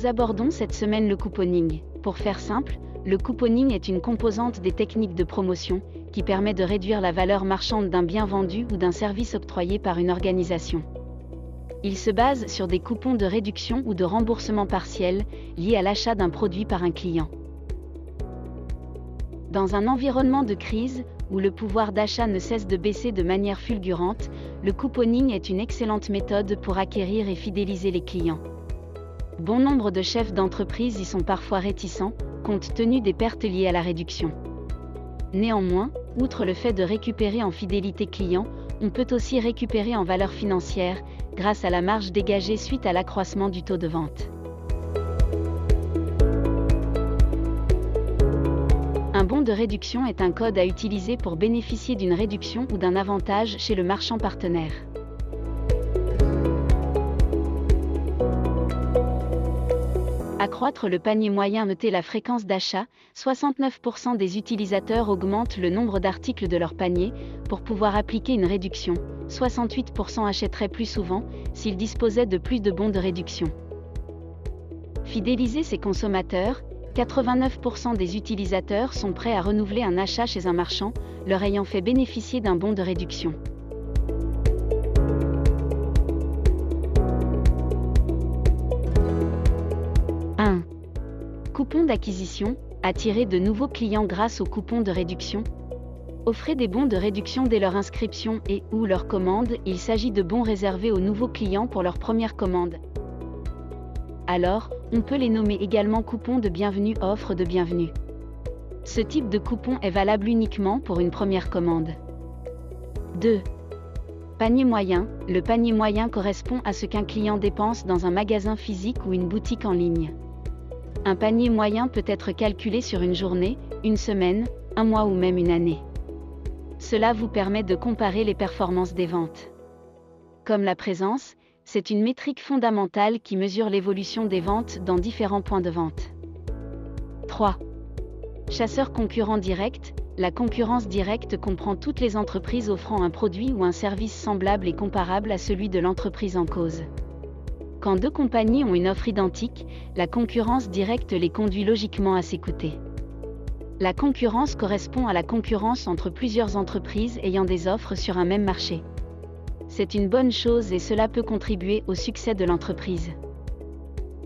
Nous abordons cette semaine le couponing. Pour faire simple, le couponing est une composante des techniques de promotion, qui permet de réduire la valeur marchande d'un bien vendu ou d'un service octroyé par une organisation. Il se base sur des coupons de réduction ou de remboursement partiel, liés à l'achat d'un produit par un client. Dans un environnement de crise, où le pouvoir d'achat ne cesse de baisser de manière fulgurante, le couponing est une excellente méthode pour acquérir et fidéliser les clients. Bon nombre de chefs d'entreprise y sont parfois réticents, compte tenu des pertes liées à la réduction. Néanmoins, outre le fait de récupérer en fidélité client, on peut aussi récupérer en valeur financière, grâce à la marge dégagée suite à l'accroissement du taux de vente. Un bon de réduction est un code à utiliser pour bénéficier d'une réduction ou d'un avantage chez le marchand partenaire. Accroître le panier moyen. Notez la fréquence d'achat, 69% des utilisateurs augmentent le nombre d'articles de leur panier, pour pouvoir appliquer une réduction, 68% achèteraient plus souvent, s'ils disposaient de plus de bons de réduction. Fidéliser ses consommateurs, 89% des utilisateurs sont prêts à renouveler un achat chez un marchand, leur ayant fait bénéficier d'un bon de réduction. Coupon d'acquisition, attirer de nouveaux clients grâce aux coupons de réduction. Offrez des bons de réduction dès leur inscription et/ou leur commande. Il s'agit de bons réservés aux nouveaux clients pour leur première commande. Alors, on peut les nommer également coupons de bienvenue, offre de bienvenue. Ce type de coupon est valable uniquement pour une première commande. 2. Panier moyen. Le panier moyen correspond à ce qu'un client dépense dans un magasin physique ou une boutique en ligne. Un panier moyen peut être calculé sur une journée, une semaine, un mois ou même une année. Cela vous permet de comparer les performances des ventes. Comme la présence, c'est une métrique fondamentale qui mesure l'évolution des ventes dans différents points de vente. 3. Chasseur concurrent direct. La concurrence directe comprend toutes les entreprises offrant un produit ou un service semblable et comparable à celui de l'entreprise en cause. Quand deux compagnies ont une offre identique, la concurrence directe les conduit logiquement à s'écouter. La concurrence correspond à la concurrence entre plusieurs entreprises ayant des offres sur un même marché. C'est une bonne chose et cela peut contribuer au succès de l'entreprise.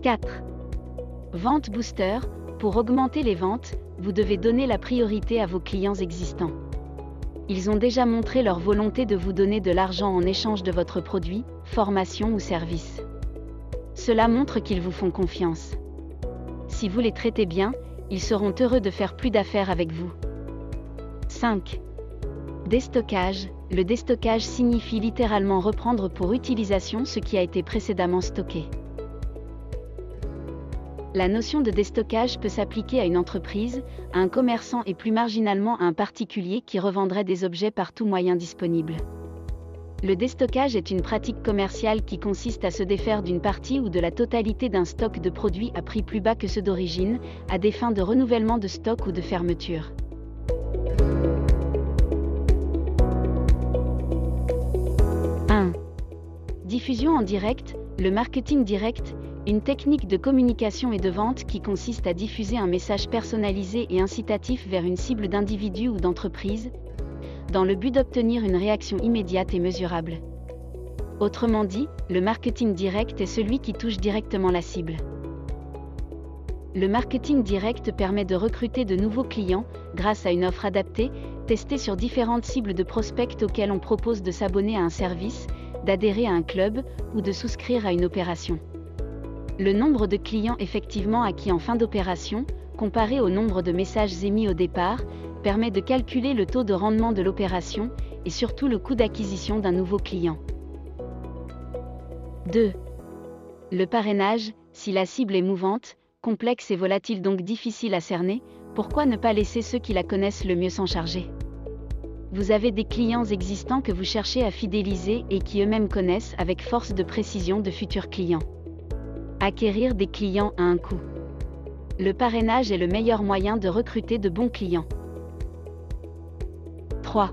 4. Vente booster. Pour augmenter les ventes, vous devez donner la priorité à vos clients existants. Ils ont déjà montré leur volonté de vous donner de l'argent en échange de votre produit, formation ou service. Cela montre qu'ils vous font confiance. Si vous les traitez bien, ils seront heureux de faire plus d'affaires avec vous. 5. Déstockage. Le déstockage signifie littéralement reprendre pour utilisation ce qui a été précédemment stocké. La notion de déstockage peut s'appliquer à une entreprise, à un commerçant et plus marginalement à un particulier qui revendrait des objets par tout moyen disponible. Le déstockage est une pratique commerciale qui consiste à se défaire d'une partie ou de la totalité d'un stock de produits à prix plus bas que ceux d'origine, à des fins de renouvellement de stock ou de fermeture. Diffusion en direct. Le marketing direct, une technique de communication et de vente qui consiste à diffuser un message personnalisé et incitatif vers une cible d'individus ou d'entreprises, dans le but d'obtenir une réaction immédiate et mesurable. Autrement dit, le marketing direct est celui qui touche directement la cible. Le marketing direct permet de recruter de nouveaux clients, grâce à une offre adaptée, testée sur différentes cibles de prospects auxquels on propose de s'abonner à un service, d'adhérer à un club, ou de souscrire à une opération. Le nombre de clients effectivement acquis en fin d'opération, comparé au nombre de messages émis au départ, permet de calculer le taux de rendement de l'opération, et surtout le coût d'acquisition d'un nouveau client. 2. Le parrainage. Si la cible est mouvante, complexe et volatile donc difficile à cerner, pourquoi ne pas laisser ceux qui la connaissent le mieux s'en charger? Vous avez des clients existants que vous cherchez à fidéliser et qui eux-mêmes connaissent avec force de précision de futurs clients. Acquérir des clients à un coût. Le parrainage est le meilleur moyen de recruter de bons clients. 3.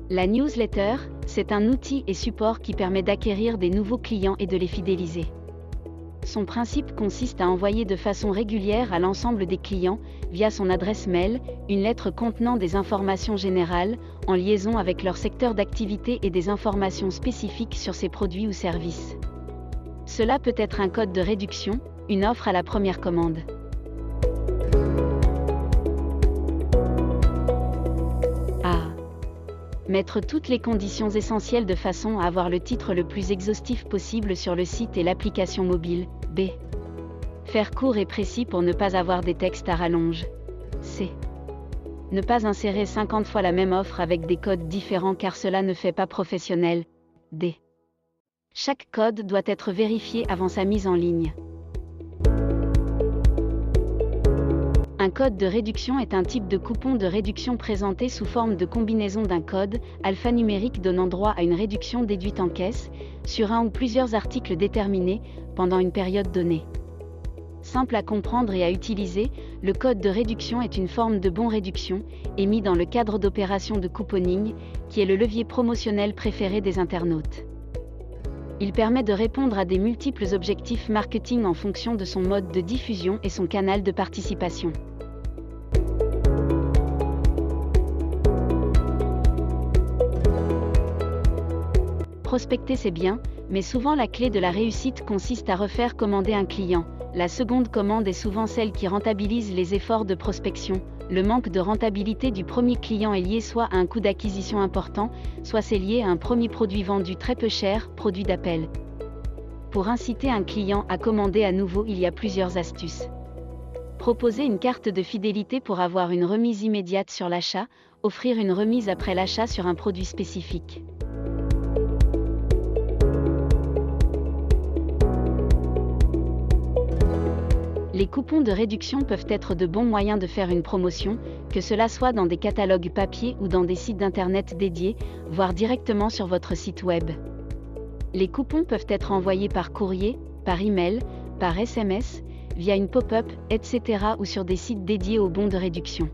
La newsletter, c'est un outil et support qui permet d'acquérir des nouveaux clients et de les fidéliser. Son principe consiste à envoyer de façon régulière à l'ensemble des clients, via son adresse mail, une lettre contenant des informations générales, en liaison avec leur secteur d'activité et des informations spécifiques sur ses produits ou services. Cela peut être un code de réduction, une offre à la première commande. A. Mettre toutes les conditions essentielles de façon à avoir le titre le plus exhaustif possible sur le site et l'application mobile. B. Faire court et précis pour ne pas avoir des textes à rallonge. C. Ne pas insérer 50 fois la même offre avec des codes différents car cela ne fait pas professionnel. D. Chaque code doit être vérifié avant sa mise en ligne. Un code de réduction est un type de coupon de réduction présenté sous forme de combinaison d'un code, alphanumérique donnant droit à une réduction déduite en caisse, sur un ou plusieurs articles déterminés, pendant une période donnée. Simple à comprendre et à utiliser, le code de réduction est une forme de bon réduction, émis dans le cadre d'opérations de couponing, qui est le levier promotionnel préféré des internautes. Il permet de répondre à des multiples objectifs marketing en fonction de son mode de diffusion et son canal de participation. Prospecter c'est bien, mais souvent la clé de la réussite consiste à refaire commander un client. La seconde commande est souvent celle qui rentabilise les efforts de prospection. Le manque de rentabilité du premier client est lié soit à un coût d'acquisition important, soit c'est lié à un premier produit vendu très peu cher, produit d'appel. Pour inciter un client à commander à nouveau, il y a plusieurs astuces. Proposer une carte de fidélité pour avoir une remise immédiate sur l'achat, offrir une remise après l'achat sur un produit spécifique. Les coupons de réduction peuvent être de bons moyens de faire une promotion, que cela soit dans des catalogues papier ou dans des sites d'internet dédiés, voire directement sur votre site web. Les coupons peuvent être envoyés par courrier, par email, par SMS, via une pop-up, etc. ou sur des sites dédiés aux bons de réduction.